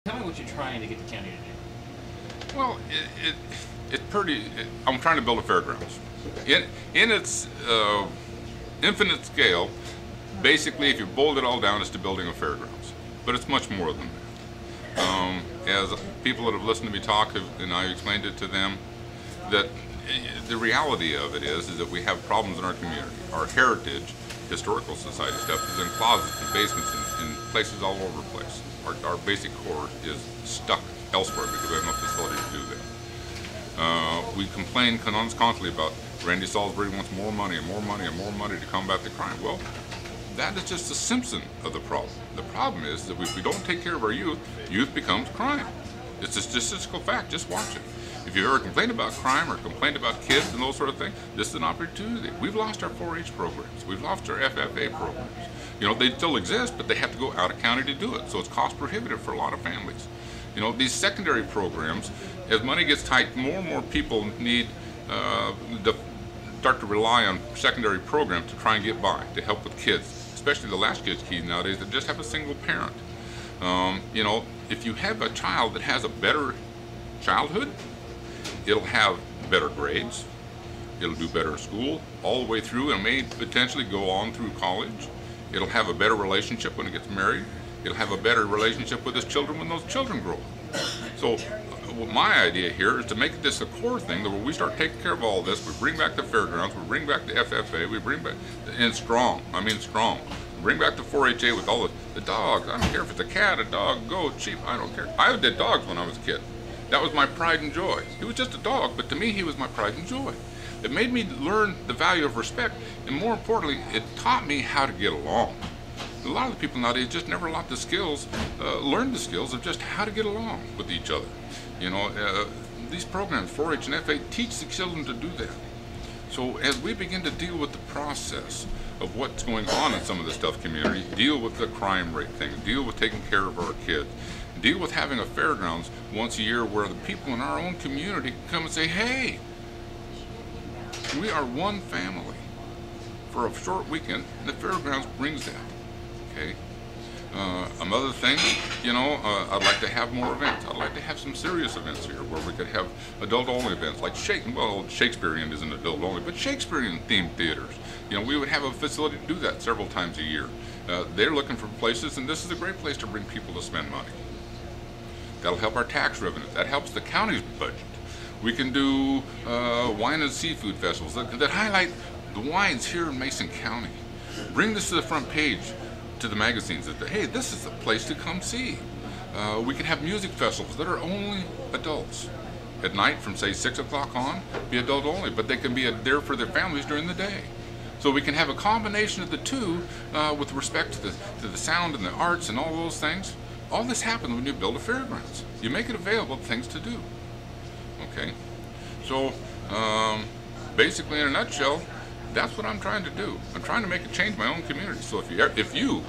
Tell me what you're trying to get the county to do. Well, it's pretty. I'm trying to build a fairgrounds. In its infinite scale, basically, if you boil it all down, it's to building a fairgrounds. But it's much more than that. As people that have listened to me talk, and I explained it to them, that the reality of it is that we have problems in our community. Our heritage, historical society stuff is in closets and basements and in places all over the place. Our basic core is stuck elsewhere because we have no facility to do that. We complain constantly about Randy Salisbury wants more money and more money and more money to combat the crime. Well, that is just a symptom of the problem. The problem is that if we don't take care of our youth, youth becomes crime. It's a statistical fact. Just watch it. If you've ever complained about crime or complained about kids and those sort of things, this is an opportunity. We've lost our 4-H programs. We've lost our FFA programs. You know, they still exist, but they have to go out of county to do it. So it's cost prohibitive for a lot of families. You know, these secondary programs, as money gets tight, more and more people need start to rely on secondary programs to try and get by, to help with kids, especially the latchkey kids nowadays that just have a single parent. You know, if you have a child that has a better childhood, it'll have better grades, it'll do better in school all the way through and may potentially go on through college. It'll have a better relationship when it gets married. It'll have a better relationship with its children when those children grow up. So my idea here is to make this a core thing that when we start taking care of all this, we bring back the fairgrounds, we bring back the FFA, we bring back, and strong, I mean strong. Bring back the 4-HA with all the dogs. I don't care if it's a cat, a dog, goat, sheep, I don't care. I did dogs when I was a kid. That was my pride and joy. He was just a dog, but to me he was my pride and joy. It made me learn the value of respect, and more importantly, it taught me how to get along. A lot of the people nowadays just never learn the skills of just how to get along with each other. You know, these programs, 4-H and FA, teach the children to do that. So as we begin to deal with the process of what's going on in some of the stuff community, deal with the crime rate thing, deal with taking care of our kids, deal with having a fairgrounds once a year where the people in our own community come and say, hey, we are one family for a short weekend, and the fairgrounds brings that. Okay. Another thing, you know, I'd like to have more events. I'd like to have some serious events here where we could have adult-only events like Shakespearean isn't adult-only, but Shakespearean-themed theaters. You know, we would have a facility to do that several times a year. They're looking for places, and this is a great place to bring people to spend money. That'll help our tax revenue. That helps the county's budget. We can do wine and seafood festivals that highlight the wines here in Mason County. Bring this to the front page to the magazines that, hey, this is the place to come see. We can have music festivals that are only adults. At night from say 6 o'clock on, be adult only, but they can be there for their families during the day. So we can have a combination of the two with respect to the sound and the arts and all those things. All this happens when you build a fairgrounds. You make it available things to do. Okay, so basically in a nutshell, that's what I'm trying to do. I'm trying to make a change in my own community. So if you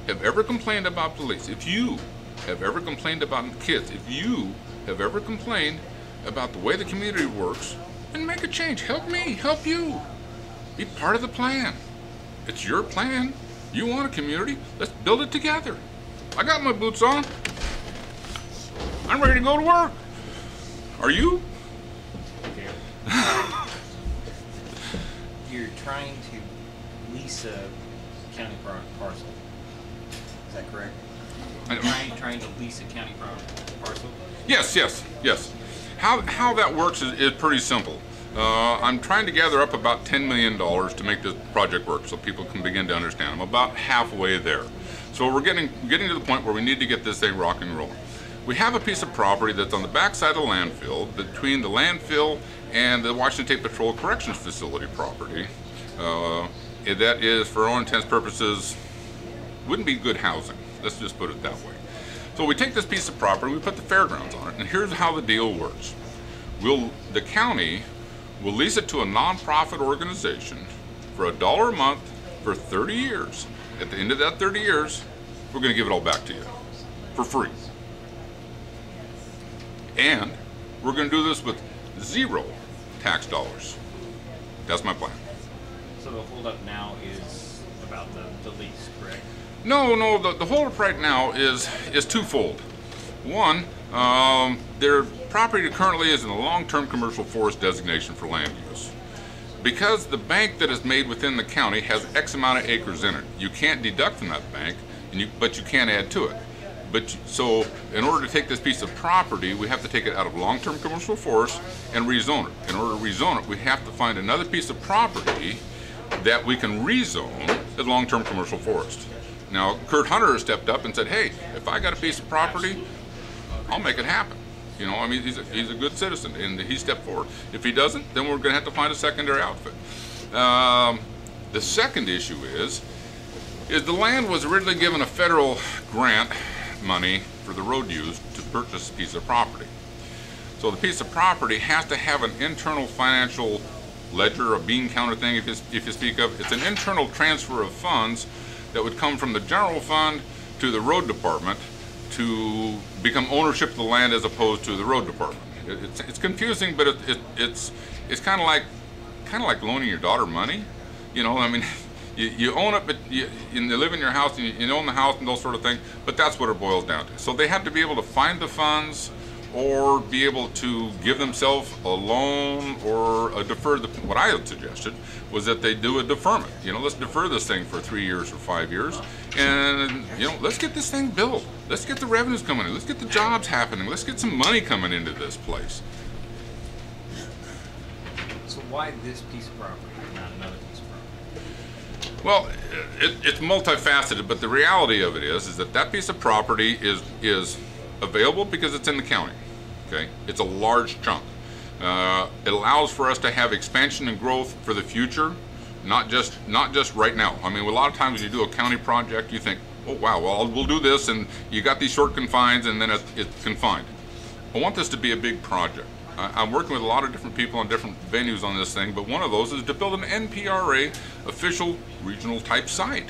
have ever complained about police, if you have ever complained about kids, if you have ever complained about the way the community works, then make a change. Help me, help you. Be part of the plan. It's your plan. You want a community. Let's build it together. I got my boots on. I'm ready to go to work. Are you? You're trying to lease a county parcel. Is that correct? Trying to lease a county parcel? Yes. How that works is pretty simple. I'm trying to gather up about $10 million to make this project work so people can begin to understand. I'm about halfway there. So we're getting to the point where we need to get this thing rocking and rolling. We have a piece of property that's on the backside of the landfill, between the landfill and the Washington State Patrol Corrections Facility property. That is, for all intents and purposes, wouldn't be good housing. Let's just put it that way. So we take this piece of property, we put the fairgrounds on it, and here's how the deal works. The county will lease it to a nonprofit organization for $1 a month for 30 years. At the end of that 30 years, we're going to give it all back to you for free. And we're going to do this with 0 tax dollars. That's my plan. So the holdup now is about the lease, correct? No, the holdup right now is twofold. One, their property currently is in a long-term commercial forest designation for land use. Because the bank that is made within the county has X amount of acres in it, you can't deduct from that bank, but you can add to it. So in order to take this piece of property, we have to take it out of long-term commercial forest and rezone it. In order to rezone it, we have to find another piece of property that we can rezone as long-term commercial forest. Now, Kurt Hunter has stepped up and said, hey, if I got a piece of property, I'll make it happen. You know, I mean, he's a good citizen, and he stepped forward. If he doesn't, then we're going to have to find a secondary outfit. The second issue is the land was originally given a federal grant money for the road use to purchase a piece of property. So the piece of property has to have an internal financial ledger, a bean counter thing, if you speak of. It's an internal transfer of funds that would come from the general fund to the road department to become ownership of the land as opposed to the road department. It's confusing, but it's kind of like loaning your daughter money. You know, I mean, you own it, but you live in your house and you own the house and those sort of things. But that's what it boils down to. So they have to be able to find the funds, or be able to give themselves a loan or a deferred. What I had suggested was that they do a deferment. You know, let's defer this thing for 3 years or 5 years, and you know, let's get this thing built. Let's get the revenues coming in. Let's get the jobs happening. Let's get some money coming into this place. So why this piece of property and not another piece of property? Well, it's multifaceted, but the reality of it is that piece of property is available because it's in the county. Okay, it's a large chunk. It allows for us to have expansion and growth for the future, not just right now. I mean, a lot of times when you do a county project, you think, oh wow, well we'll do this, and you got these short confines, and then it's confined. I want this to be a big project. I'm working with a lot of different people on different venues on this thing, but one of those is to build an NPRA official regional type site,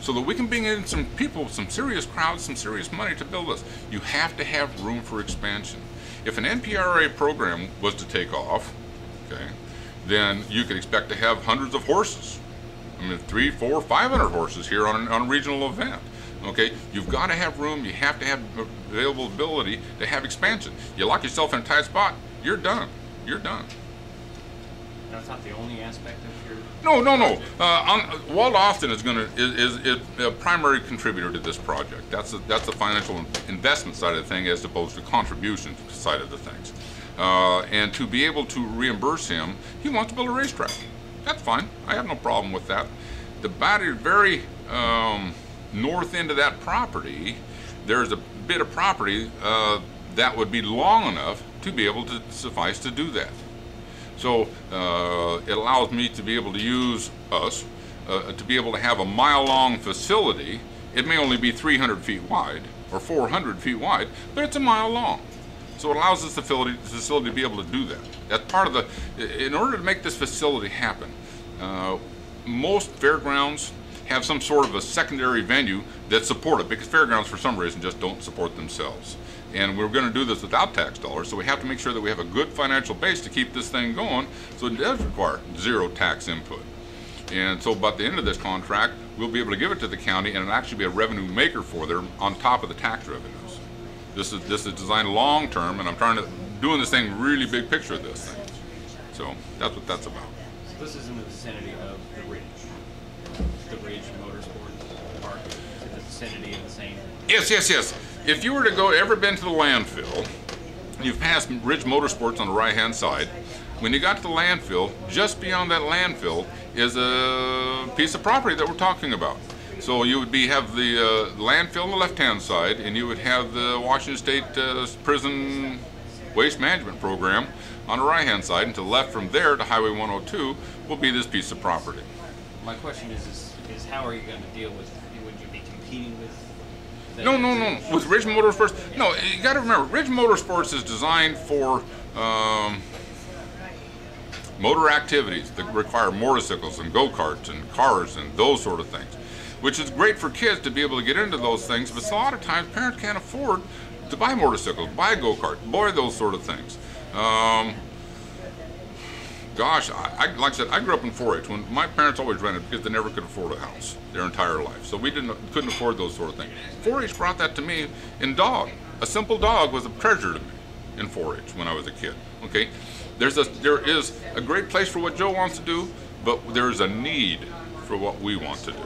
so that we can bring in some people, some serious crowds, some serious money to build this. You have to have room for expansion. If an NPRA program was to take off, okay, then you could expect to have hundreds of horses. I mean, 300, 400, 500 horses here on a regional event. Okay, you've got to have room. You have to have availability to have expansion. You lock yourself in a tight spot, you're done. You're done. That's not the only aspect of your... No. Walt Austin is a primary contributor to this project. That's the financial investment side of the thing, as opposed to contribution side of the things. And to be able to reimburse him, he wants to build a racetrack. That's fine. I have no problem with that. The very north end of that property, there's a bit of property that would be long enough to be able to suffice to do that. So it allows me to be able to use to be able to have a mile-long facility. It may only be 300 feet wide or 400 feet wide, but it's a mile long. So it allows this facility to be able to do that. That's part of the, in order to make this facility happen, most fairgrounds have some sort of a secondary venue that support it, because fairgrounds for some reason just don't support themselves. And we're going to do this without tax dollars, so we have to make sure that we have a good financial base to keep this thing going, so it does require zero tax input. And so by the end of this contract, we'll be able to give it to the county, and it'll actually be a revenue maker for them on top of the tax revenues. This is designed long term, and I'm doing this thing really big picture of this thing. So that's what that's about. So this is in the vicinity of the Ridge Motorsports Park, in the vicinity of the same... Yes. If you were to ever been to the landfill, you've passed Ridge Motorsports on the right-hand side. When you got to the landfill, just beyond that landfill is a piece of property that we're talking about. So you would have the landfill on the left-hand side, and you would have the Washington State Prison Waste Management Program on the right-hand side, and to the left from there to Highway 102 will be this piece of property. My question is how are you going to deal with, would you be competing with? No. With Ridge Motorsports, no. You got to remember, Ridge Motorsports is designed for motor activities that require motorcycles and go-karts and cars and those sort of things, which is great for kids to be able to get into those things. But a lot of times, parents can't afford to buy motorcycles, buy go-karts, buy those sort of things. Gosh, like I said, I grew up in 4-H. When my parents always rented because they never could afford a house their entire life, so we couldn't afford those sort of things. 4-H brought that to me in dog. A simple dog was a treasure to me in 4-H when I was a kid. Okay, there is a great place for what Joe wants to do, but there's a need for what we want to do.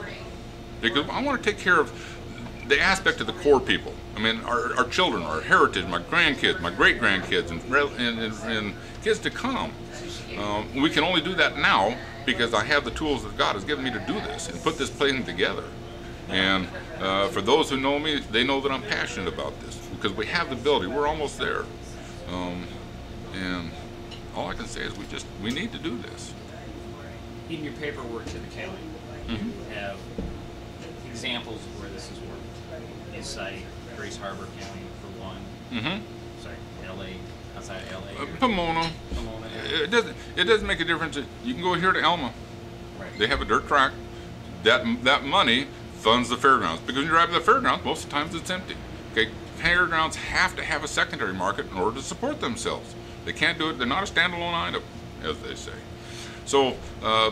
Because I want to take care of the aspect of the core people. I mean, our children, our heritage, my grandkids, my great-grandkids, and kids to come. We can only do that now because I have the tools that God has given me to do this and put this thing together. And for those who know me, they know that I'm passionate about this because we have the ability. We're almost there. And all I can say is we need to do this. In your paperwork to the county, you have examples of where this has worked. You cite Grace Harbor County for one. Sorry, LA, outside LA. Pomona. Pomona. It doesn't make a difference. You can go here to Elma. Right. They have a dirt track. That money funds the fairgrounds because when you drive to the fairgrounds, most of the times it's empty. Okay, fairgrounds have to have a secondary market in order to support themselves. They can't do it. They're not a standalone item, as they say. So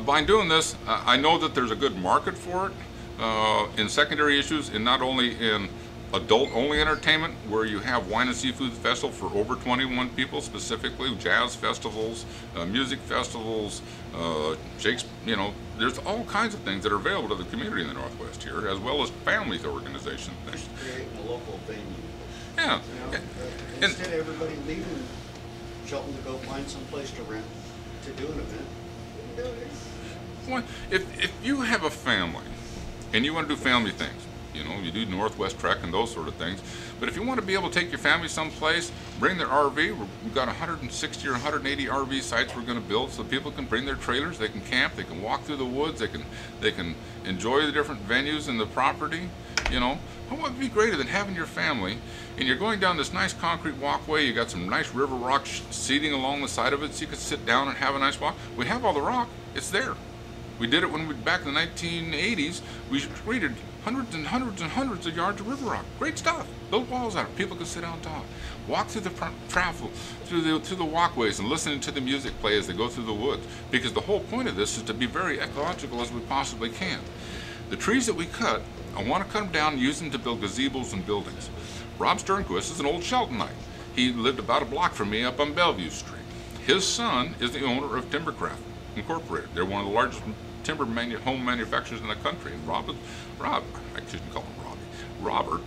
by doing this, I know that there's a good market for it in secondary issues, and not only in adult-only entertainment, where you have wine and seafood festival for over 21 people, specifically jazz festivals, music festivals, there's all kinds of things that are available to the community in the Northwest here, as well as families organizations. Creating a local venue. Yeah. Instead of everybody leaving Shelton to go find some place to rent to do an event, you can do it here. Well, if you have a family and you want to do family things, you do Northwest Trek and those sort of things, but if you want to be able to take your family someplace, bring their RV, we've got 160 or 180 RV sites we're going to build so people can bring their trailers, they can camp, they can walk through the woods, they can enjoy the different venues in the property. What would be greater than having your family and you're going down this nice concrete walkway, you got some nice river rock seating along the side of it so you can sit down and have a nice walk. We have all the rock, it's there. We did it back in the 1980s. We created hundreds and hundreds and hundreds of yards of river rock. Great stuff. Built walls out of it. People could sit down and talk. Walk through the travel, through the walkways and listening to the music play as they go through the woods. Because the whole point of this is to be very ecological as we possibly can. The trees that we cut, I want to cut them down and use them to build gazebos and buildings. Rob Sternquist is an old Sheltonite. He lived about a block from me up on Bellevue Street. His son is the owner of Timbercraft Incorporated. They're one of the largest timber home manufacturers in the country. And Rob, I shouldn't call him Robbie, Robert,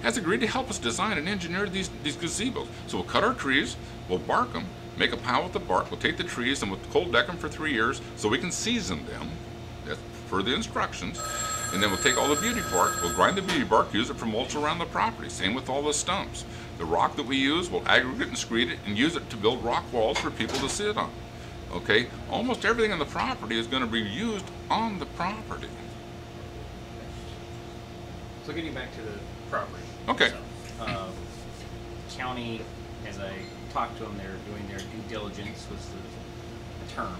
has agreed to help us design and engineer these gazebos. So we'll cut our trees, we'll bark them, make a pile with the bark, we'll take the trees and we'll cold deck them for 3 years so we can season them. That's per the instructions. And then we'll take all the beauty bark, we'll grind the beauty bark, use it for mulch around the property. Same with all the stumps. The rock that we use, we'll aggregate and screed it and use it to build rock walls for people to sit on. Okay, almost everything on the property is going to be used on the property. So getting back to the property. Okay. So, county, as I talked to them, they're doing their due diligence, was the term,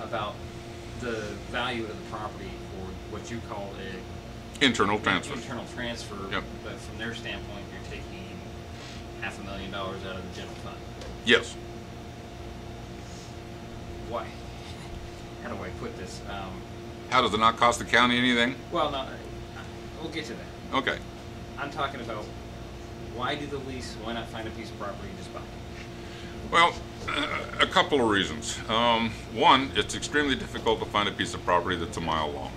about the value of the property for what you call internal transfer. Internal transfer. Yep. But from their standpoint, you're taking $500,000 out of the general fund. Yes. Why? How do I put this? How does it not cost the county anything? Well, no, we'll get to that. Okay. I'm talking about why do the lease? Why not find a piece of property and just buy it? Well, a couple of reasons. One, it's extremely difficult to find a piece of property that's a mile long.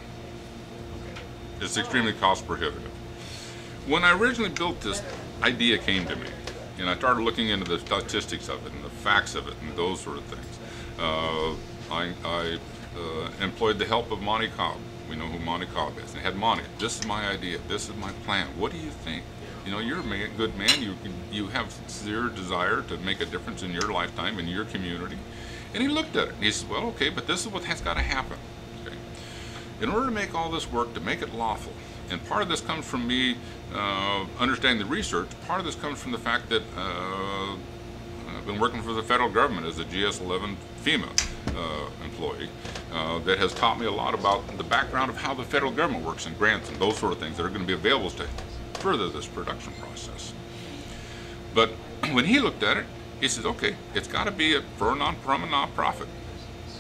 Okay. It's extremely cost prohibitive. When I originally built this, idea came to me, and I started looking into the statistics of it and the facts of it and those sort of things. I employed the help of Monty Cobb. We know who Monty Cobb is. And I had Monty, this is my idea, this is my plan. What do you think? You're a good man. You have sincere desire to make a difference in your lifetime, in your community. And he looked at it and he said, well, okay, but this is what has got to happen. Okay? In order to make all this work, to make it lawful, and part of this comes from me understanding the research, part of this comes from the fact that I've been working for the federal government as a GS-11 FEMA employee that has taught me a lot about the background of how the federal government works and grants and those sort of things that are going to be available to further this production process. But when he looked at it, he says, okay, it's got to be from a nonprofit.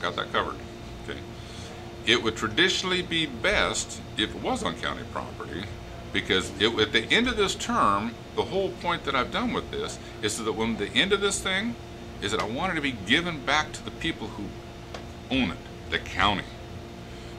Got that covered. Okay. It would traditionally be best, if it was on county property, Because at the end of this term, the whole point that I've done with this is so that when the end of this thing is that I want it to be given back to the people who own it, the county.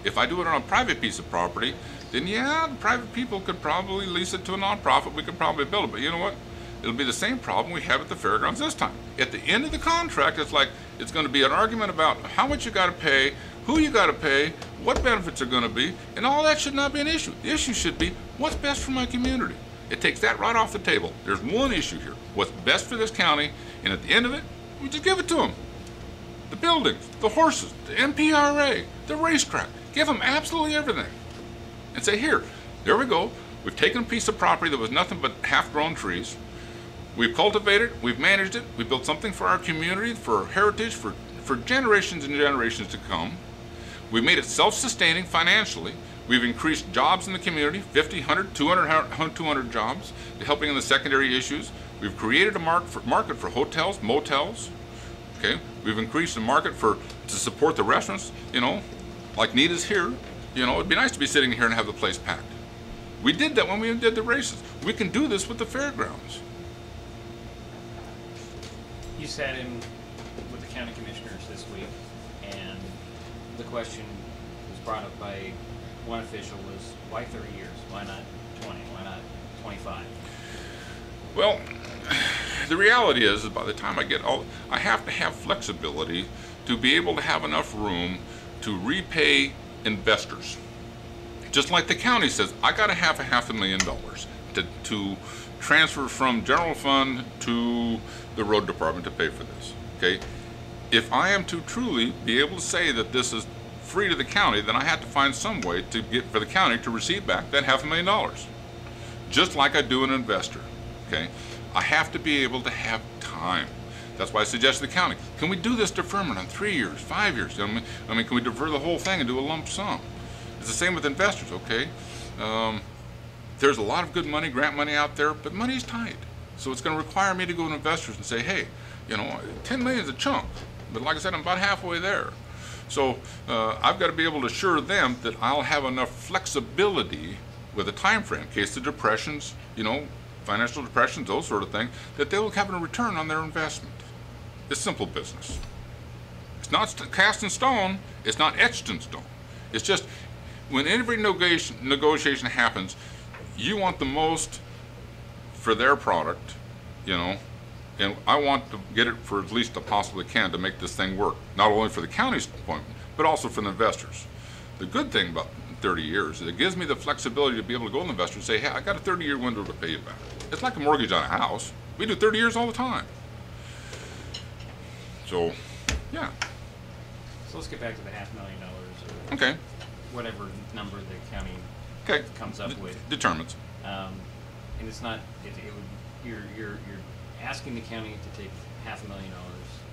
If I do it on a private piece of property, then yeah, the private people could probably lease it to a nonprofit. We could probably build it, but you know what? It'll be the same problem we have at the fairgrounds this time. At the end of the contract, it's like it's going to be an argument about how much you got to pay, who you got to pay, what benefits are going to be, and all that should not be an issue. The issue should be what's best for my community. It takes that right off the table. There's one issue here: what's best for this county, and at the end of it, we just give it to them. The buildings, the horses, the MPRA, the racetrack. Give them absolutely everything. And say, here, there we go. We've taken a piece of property that was nothing but half-grown trees. We've cultivated, we've managed it, we built something for our community, for heritage, for generations and generations to come. We've made it self-sustaining financially. We've increased jobs in the community, 50, 100, 200 jobs, helping in the secondary issues. We've created a market for hotels, motels. Okay, we've increased the market to support the restaurants, you know, like Nita's here. You know, it'd be nice to be sitting here and have the place packed. We did that when we did the races. We can do this with the fairgrounds. You sat in with the county commissioners this week, and the question was brought up by one official was, why 30 years? Why not 20? Why not 25? Well, the reality is by the time I have to have flexibility to be able to have enough room to repay investors. Just like the county says, I got to have $500,000 to transfer from general fund to the road department to pay for this. Okay, if I am to truly be able to say that this is free to the county, then I have to find some way to get for the county to receive back that $500,000, just like I do an investor. Okay, I have to be able to have time. That's why I suggested the county, can we do this deferment on 3 years, 5 years? I mean, can we defer the whole thing and do a lump sum? It's the same with investors, okay? There's a lot of good money, grant money out there, but money's tight. So it's going to require me to go to investors and say, hey, you know, 10 million is a chunk, but like I said, I'm about halfway there. So I've got to be able to assure them that I'll have enough flexibility with a time frame, in case the depressions, you know, financial depressions, those sort of things, that they'll have a return on their investment. It's simple business. It's not cast in stone. It's not etched in stone. It's just when every negotiation happens, you want the most for their product, you know, and I want to get it for at least I possibly can to make this thing work, not only for the county's point, but also for the investors. The good thing about 30 years is it gives me the flexibility to be able to go to the investor and say, hey, I got a 30-year window to pay you back. It's like a mortgage on a house. We do 30 years all the time. So, yeah. So let's get back to the $500,000 or Okay. whatever number the county comes up with. Determines. And it's not. It would. You're asking the county to take $500,000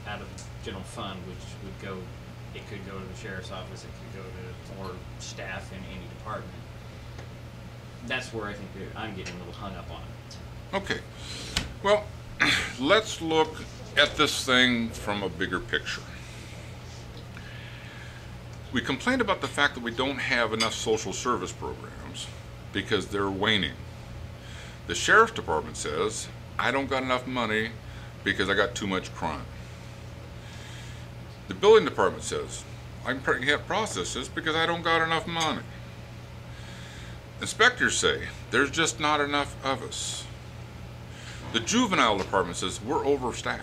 out of the general fund, which would go. It could go to the sheriff's office. It could go to more staff in any department. That's where I think I'm getting a little hung up on it. Okay. Well, let's look at this thing from a bigger picture. We complained about the fact that we don't have enough social service programs because they're waning. The sheriff's department says, I don't got enough money because I got too much crime. The building department says, I can't process this because I don't got enough money. Inspectors say, there's just not enough of us. The juvenile department says, we're overstaffed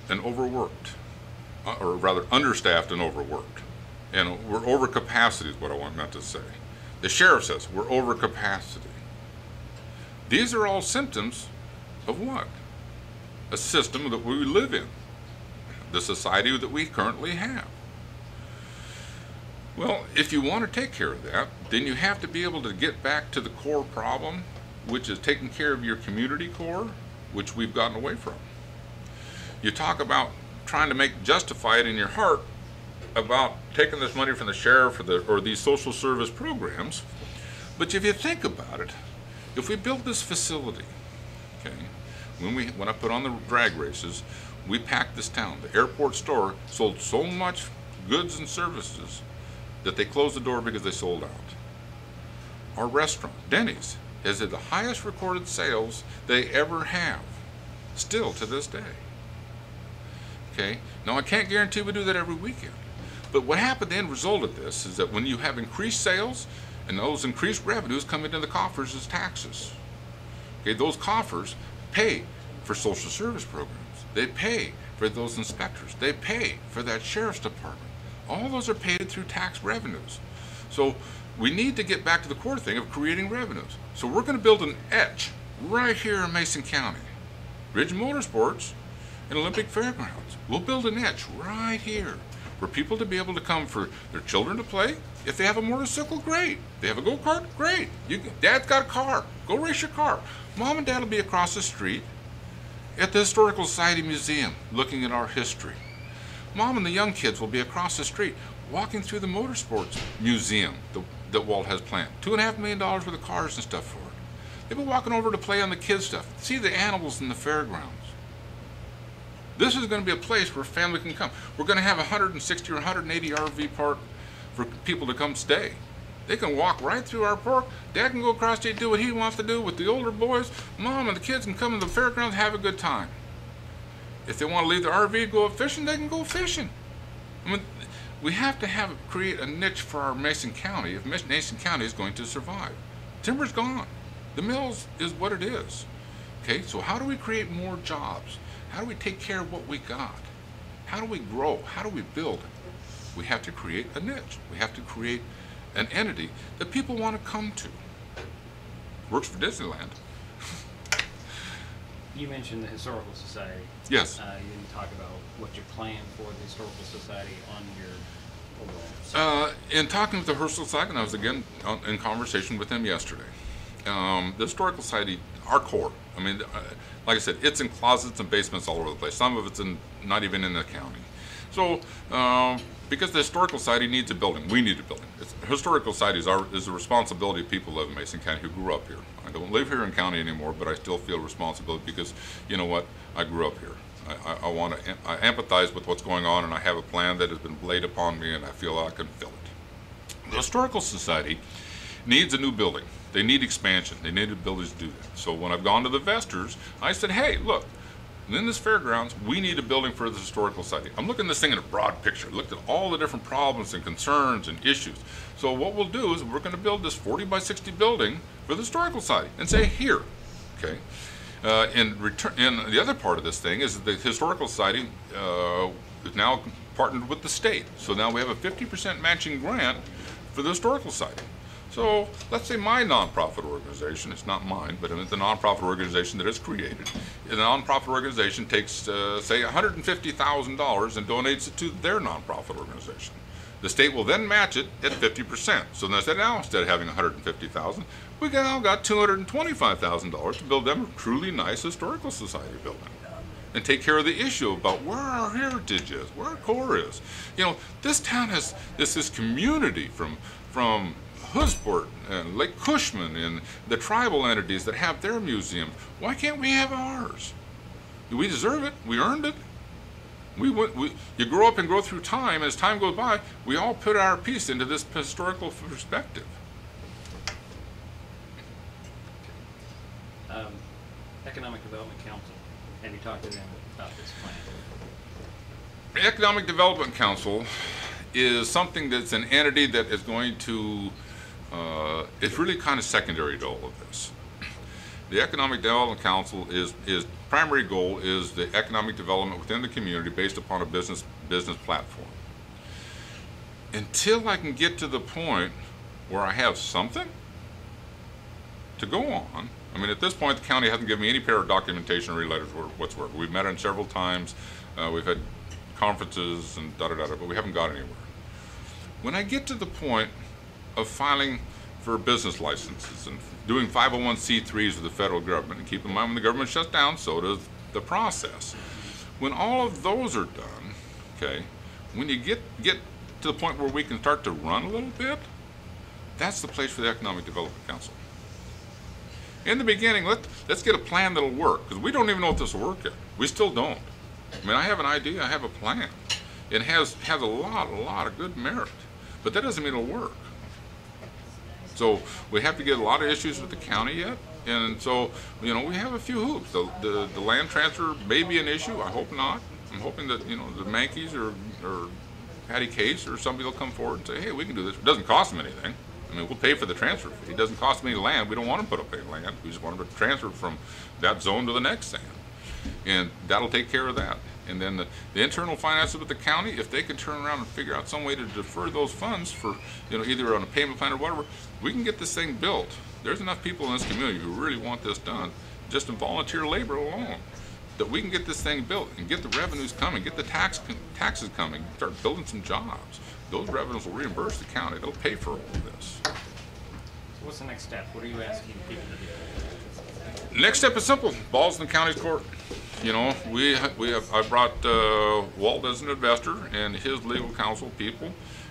and overworked, or rather understaffed and overworked. And we're over capacity is what I meant to say. The sheriff says, we're over capacity. These are all symptoms of what? A system that we live in, the society that we currently have. Well, if you want to take care of that, then you have to be able to get back to the core problem, which is taking care of your community core, which we've gotten away from. You talk about trying to justify it in your heart about taking this money from the sheriff or these social service programs, but if you think about it, if we built this facility, okay, when I put on the drag races, we packed this town. The airport store sold so much goods and services that they closed the door because they sold out. our restaurant, Denny's, is at the highest recorded sales they ever have, still to this day. Okay, now I can't guarantee we do that every weekend, but what happened, the end result of this is that when you have increased sales and those increased revenues come into the coffers as taxes. Okay, those coffers pay for social service programs. They pay for those inspectors. They pay for that sheriff's department. All those are paid through tax revenues. So we need to get back to the core thing of creating revenues. So we're going to build an etch right here in Mason County. Ridge Motorsports and Olympic Fairgrounds. We'll build an etch right here for people to be able to come for their children to play. If they have a motorcycle, great. They have a go-kart, great. Dad's got a car, go race your car. Mom and Dad will be across the street at the Historical Society Museum looking at our history. Mom and the young kids will be across the street walking through the Motorsports Museum that Walt has planned. $2.5 million worth of cars and stuff for it. They've been walking over to play on the kids' stuff, see the animals in the fairgrounds. This is going to be a place where family can come. We're going to have 160 or 180 RV park for people to come stay. They can walk right through our park. Dad can go across the street, do what he wants to do with the older boys. Mom and the kids can come to the fairgrounds, have a good time. If they want to leave the RV and go fishing, they can go fishing. I mean, we have to create a niche for our Mason County if Mason County is going to survive. Timber's gone. The mills is what it is. Okay, so how do we create more jobs? How do we take care of what we got? How do we grow? How do we build? We have to create a niche. We have to create an entity that people want to come to. Works for Disneyland. You mentioned the Historical Society. Yes. You didn't talk about what your plan for the Historical Society on your overall site. In talking with the Historical Society, and I was again in conversation with them yesterday, the Historical Society, our core, I mean, like I said, it's in closets and basements all over the place. Some of it's not even in the county. So, because the Historical Society needs a building, we need a building. Historical Society is the responsibility of people who live in Mason County who grew up here. I don't live here in county anymore, but I still feel responsibility because, you know what, I grew up here. I empathize with what's going on, and I have a plan that has been laid upon me, and I feel I can fill it. The Historical Society needs a new building. They need expansion. They need abilities to do that. So when I've gone to the investors, I said, hey, look, in this fairgrounds, we need a building for the Historical Society. I'm looking at this thing in a broad picture, looked at all the different problems and concerns and issues. So what we'll do is we're going to build this 40 by 60 building for the Historical Society and say, here, okay. In the other part of this thing is that the Historical Society is now partnered with the state. So now we have a 50% matching grant for the Historical Society. So let's say my nonprofit organization, it's not mine, but it's the nonprofit organization that is created. The nonprofit organization takes, say, $150,000 and donates it to their nonprofit organization. The state will then match it at 50%. So now instead of having $150,000, we now got $225,000 to build them a truly nice Historical Society building and take care of the issue about where our heritage is, where our core is. You know, this town has this community from Hoodsport and Lake Cushman and the tribal entities that have their museums. Why can't we have ours? We deserve it. We earned it. You grow up and grow through time. As time goes by, we all put our piece into this historical perspective. Economic Development Council. Have you talked to them about this plan? The Economic Development Council is something that's an entity that is going to it's really kind of secondary to all of this. The Economic Development Council is primary goal is the economic development within the community based upon a business platform. Until I can get to the point where I have something to go on, I mean, at this point, the county hasn't given me any pair of documentation or letters whatsoever. We've met on several times, we've had conferences and but we haven't got anywhere. When I get to the point of filing for business licenses and doing 501c3s with the federal government, and keep in mind when the government shuts down, so does the process. When all of those are done, okay, when you get to the point where we can start to run a little bit, that's the place for the Economic Development Council. In the beginning, let's get a plan that'll work, because we don't even know if this will work yet. We still don't. I mean, I have an idea, I have a plan. It has a lot of good merit, but that doesn't mean it'll work. So we have to get a lot of issues with the county yet. And so, you know, we have a few hoops. The land transfer may be an issue. I hope not. I'm hoping that, you know, the Mankeys or Patty Case or somebody will come forward and say, hey, we can do this. It doesn't cost them anything. I mean, we'll pay for the transfer fee. It doesn't cost them any land. We don't want them to put up any land. We just want them to transfer from that zone to the next zone. And that'll take care of that. And then the internal finances with the county, if they can turn around and figure out some way to defer those funds for, you know, either on a payment plan or whatever, we can get this thing built. There's enough people in this community who really want this done, just in volunteer labor alone, that we can get this thing built and get the revenues coming, get the taxes coming, start building some jobs. Those revenues will reimburse the county. They'll pay for all of this. So what's the next step? What are you asking people to do? Next step is simple. Ball's in the county's court. You know, I brought Walt as an investor and his legal counsel people,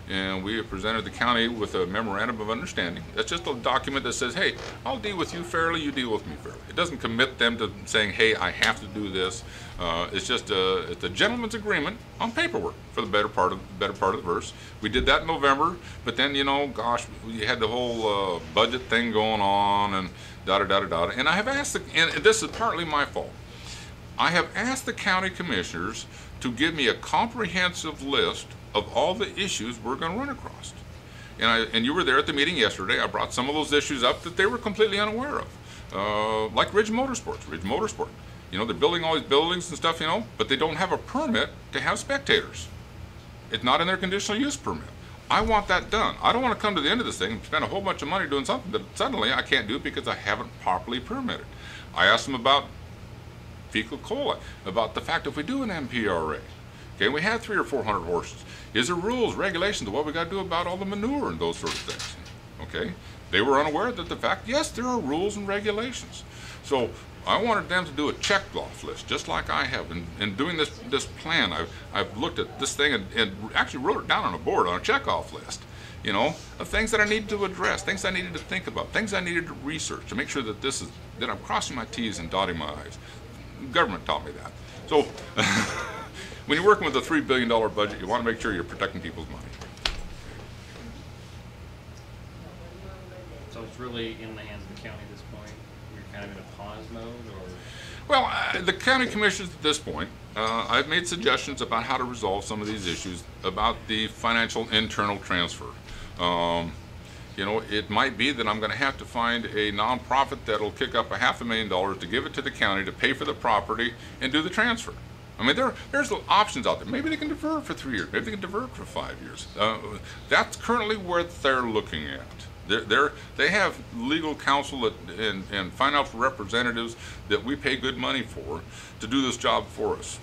and we have presented the county with a memorandum of understanding. That's just a document that says, hey, I'll deal with you fairly, you deal with me fairly. It doesn't commit them to saying, hey, I have to do this. It's just it's a gentleman's agreement on paperwork for the better part of the verse. We did that in November, but then, you know, gosh, we had the whole budget thing going on and da-da-da-da-da. And I have asked, and this is partly my fault, I have asked the county commissioners to give me a comprehensive list of all the issues we're going to run across. And you were there at the meeting yesterday. I brought some of those issues up that they were completely unaware of, like Ridge Motorsport. You know, they're building all these buildings and stuff, you know, but they don't have a permit to have spectators. It's not in their conditional use permit. I want that done. I don't want to come to the end of this thing and spend a whole bunch of money doing something that suddenly I can't do because I haven't properly permitted. I asked them about fecal cola, about the fact if we do an MPRA, okay, we have 300 or 400 horses, is there rules, regulations of what we got to do about all the manure and those sort of things, okay? They were unaware that the fact, yes, there are rules and regulations. So I wanted them to do a check-off list, just like I have. In doing this plan, I've looked at this thing and actually wrote it down on a board, on a check-off list, you know, of things that I needed to address, things I needed to think about, things I needed to research to make sure that that I'm crossing my T's and dotting my I's. Government taught me that. So when you're working with a $3 billion budget, you want to make sure you're protecting people's money. So it's really in the hands of the county at this point? You're kind of in a pause mode, or? Well, the county commissioners at this point, I've made suggestions about how to resolve some of these issues about the financial internal transfer. You know, it might be that I'm going to have to find a nonprofit that'll kick up $500,000 to give it to the county to pay for the property and do the transfer. I mean, there's options out there. Maybe they can defer it for 3 years. Maybe they can defer it for 5 years. That's currently where they're looking at. They have legal counsel and financial representatives that we pay good money for to do this job for us.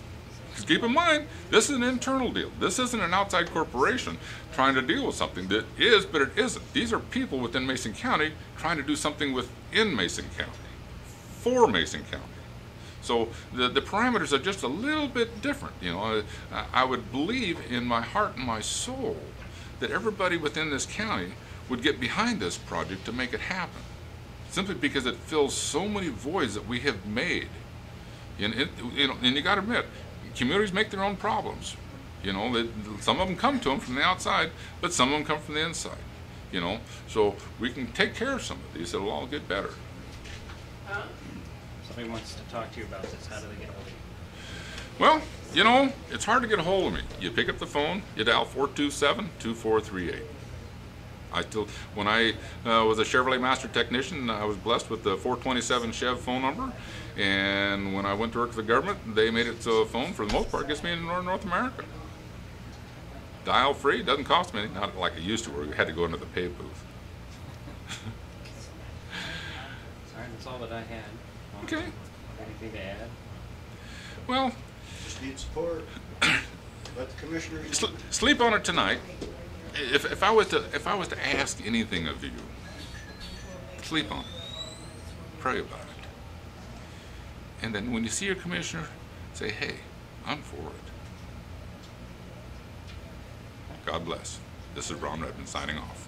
Because keep in mind, this is an internal deal. This isn't an outside corporation trying to deal with something that is, but it isn't. These are people within Mason County trying to do something within Mason County, for Mason County. So the parameters are just a little bit different. You know, I would believe in my heart and my soul that everybody within this county would get behind this project to make it happen, simply because it fills so many voids that we have made. And you got to admit, communities make their own problems. You know, some of them come to them from the outside, but some of them come from the inside. You know, so we can take care of some of these. It'll all get better. Somebody wants to talk to you about this. How do they get a hold of you? Well, you know, it's hard to get a hold of me. You pick up the phone, you dial 427-2438. When I was a Chevrolet Master Technician, I was blessed with the 427 Chev phone number. And when I went to work for the government, they made it so a phone, for the most part, gets me in North America. Dial free, doesn't cost me anything, not like it used to where we had to go into the pay booth. All right, that's all that I had. Okay. Anything to add? Well, Just need support. Let the commissioners. Sleep on it tonight. If I was to ask anything of you, sleep on it. Pray about it. And then when you see your commissioner, say, hey, I'm for it. God bless. This is Rahn Redman signing off.